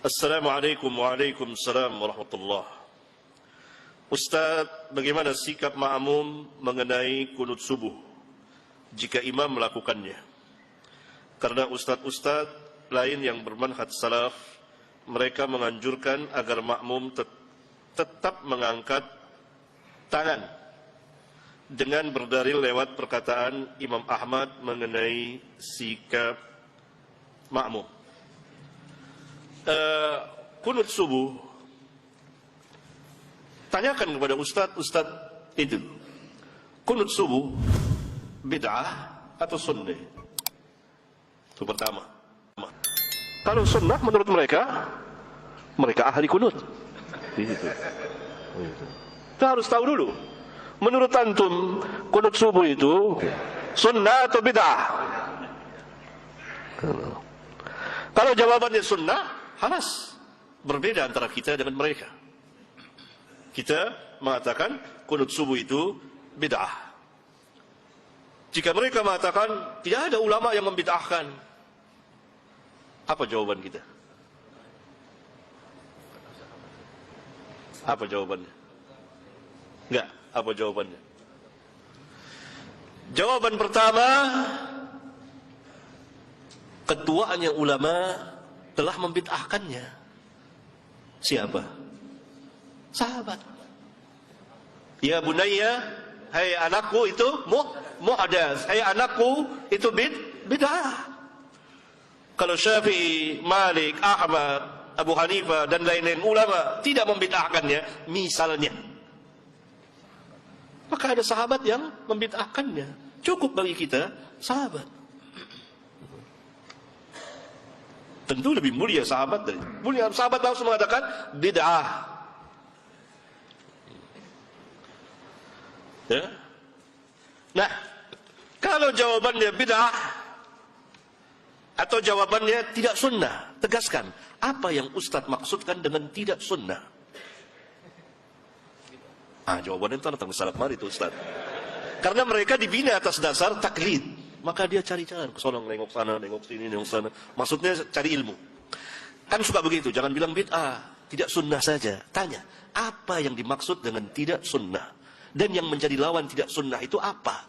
Assalamualaikum waalaikumsalam warahmatullah. Ustaz, bagaimana sikap makmum mengenai kunut subuh jika imam melakukannya? Karena ustaz-ustaz lain yang bermanhaj salaf, mereka menganjurkan agar makmum tetap mengangkat tangan dengan berdalil lewat perkataan Imam Ahmad mengenai sikap makmum. Kunut subuh, tanyakan kepada ustaz itu, kunut subuh bid'ah atau sunnah? Itu pertama. Kalau sunnah menurut mereka ahli kunut. Kita harus tahu dulu, menurut antum kunut subuh itu sunnah atau bid'ah? Kalau jawabannya sunnah, halas, berbeda antara kita dengan mereka. Kita mengatakan kunut subuh itu bid'ah. Jika mereka mengatakan tidak ada ulama yang membid'ahkan, apa jawaban kita? Apa jawabannya? Enggak, apa jawabannya? Jawaban pertama, ketuaannya ulama telah membid'ahkannya. Siapa? Sahabat. Ya bunayya, hai anakku, itu muhdatsah. Hai anakku, itu bid'ah. Kalau Syafi'i, Malik, Ahmad, Abu Hanifah dan lain-lain ulama tidak membid'ahkannya, misalnya, maka ada sahabat yang membid'ahkannya. Cukup bagi kita sahabat. Tentu lebih mulia sahabat dari mulia sahabat, langsung mengatakan bid'ah. Ya. Nah, kalau jawabannya bid'ah atau jawabannya tidak sunnah, tegaskan apa yang Ustadz maksudkan dengan tidak sunnah. Jawabannya itu tentang salaf mari itu Ustadz. Karena mereka dibina atas dasar taklid, maka dia cari jalan ke sana, nengok sana, nengok sini, nengok sana. Maksudnya cari ilmu. Kan suka begitu, jangan bilang bid'ah, tidak sunnah saja. Tanya, apa yang dimaksud dengan tidak sunnah? Dan yang menjadi lawan tidak sunnah itu apa?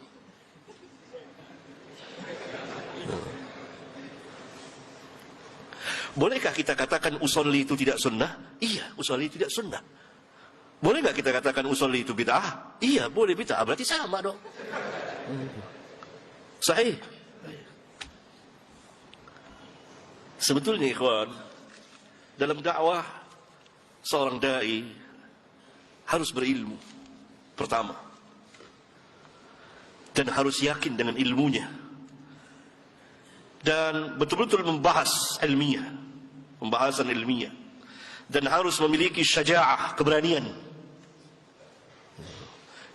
Bolehkah kita katakan usolli itu tidak sunnah? Iya, usolli tidak sunnah. Boleh nggak kita katakan usolli itu bid'ah? Iya, boleh bid'ah. Berarti sama dong. Sahih. Sebetulnya ikhwan, dalam dakwah seorang dai harus berilmu pertama, dan harus yakin dengan ilmunya, dan betul-betul membahas ilmiah, pembahasan ilmiah, dan harus memiliki syaja'ah, keberanian.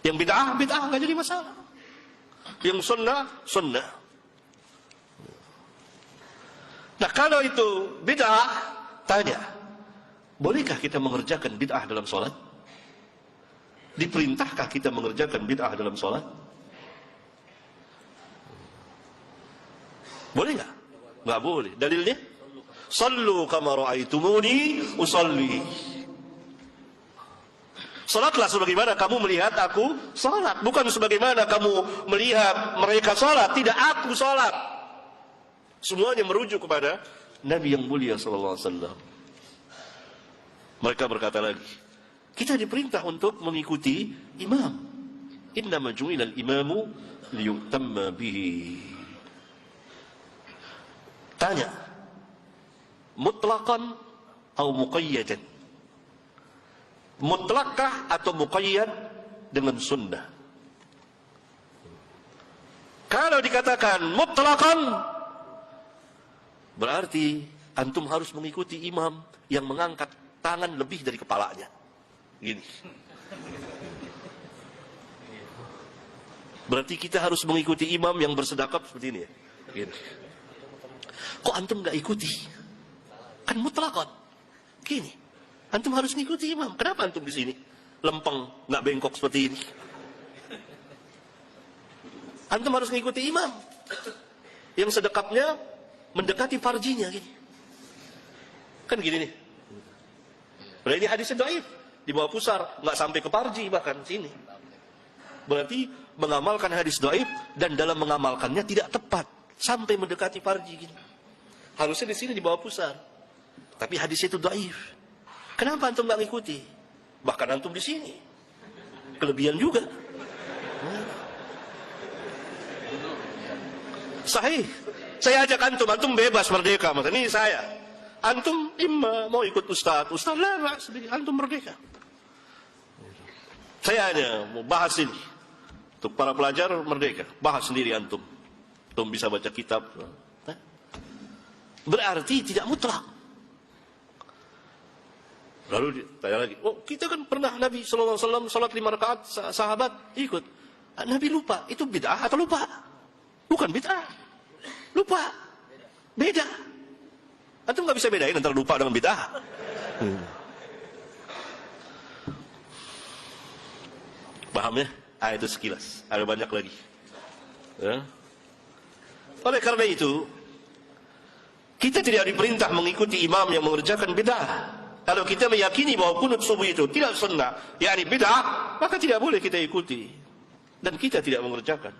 Yang bid'ah nggak jadi masalah, yang sunnah. Nah, kalau itu bid'ah, tanya, bolehkah kita mengerjakan bid'ah dalam sholat? Diperintahkah kita mengerjakan bid'ah dalam sholat? Boleh nggak? Nggak boleh. Dalilnya? Sallu kama ra'aitumuni usalli. Salatlah sebagaimana kamu melihat aku salat, bukan sebagaimana kamu melihat mereka salat. Tidak, aku salat. Semuanya merujuk kepada Nabi yang mulia sallallahu alaihi wasallam. Mereka berkata lagi, kita diperintah untuk mengikuti imam. Innama ju'ilal imamu liyutamma bihi. Tanya, mutlaqan atau muqayyadan? Mutlakkah atau muqayyad dengan sunnah? Kalau dikatakan mutlaqan, berarti antum harus mengikuti imam yang mengangkat tangan lebih dari kepalanya. Gini. Berarti kita harus mengikuti imam yang bersedekap seperti ini ya. Gini. Kok antum nggak ikuti? Kan mutlakon. Gini. Antum harus mengikuti imam. Kenapa antum di sini lempeng, nggak bengkok seperti ini? Antum harus mengikuti imam yang sedekapnya mendekati farjinya gini. Kan gini nih. Berarti ini hadisnya dhaif, di bawah pusar, nggak sampai ke parji bahkan sini. Berarti mengamalkan hadis dhaif dan dalam mengamalkannya tidak tepat sampai mendekati parji gini. Harusnya di sini di bawah pusar. Tapi hadis itu dhaif. Kenapa antum nggak ngikuti? Bahkan antum di sini. Kelebihan juga. Sahih. Saya ajak antum bebas merdeka. Ini saya. Antum imma mau ikut ustaz lah, antum merdeka. Saya hanya mau bahas ini. Untuk para pelajar merdeka. Bahas sendiri antum. Antum bisa baca kitab. Berarti tidak mutlak. Lalu tanya lagi, oh kita kan pernah Nabi SAW salat 5 rakaat, sahabat ikut. Nabi lupa, itu bid'ah atau lupa? Bukan bid'ah. Lupa. Beda. Antum nggak bisa bedain antara lupa dengan bid'ah. Paham ya? Itu sekilas. Ada banyak lagi. Ya. Oleh karena itu, kita tidak diperintah mengikuti imam yang mengerjakan bid'ah. Kalau kita meyakini bahwa kunut subuh itu tidak sunnah, yakni bid'ah, maka tidak boleh kita ikuti. Dan kita tidak mengerjakan.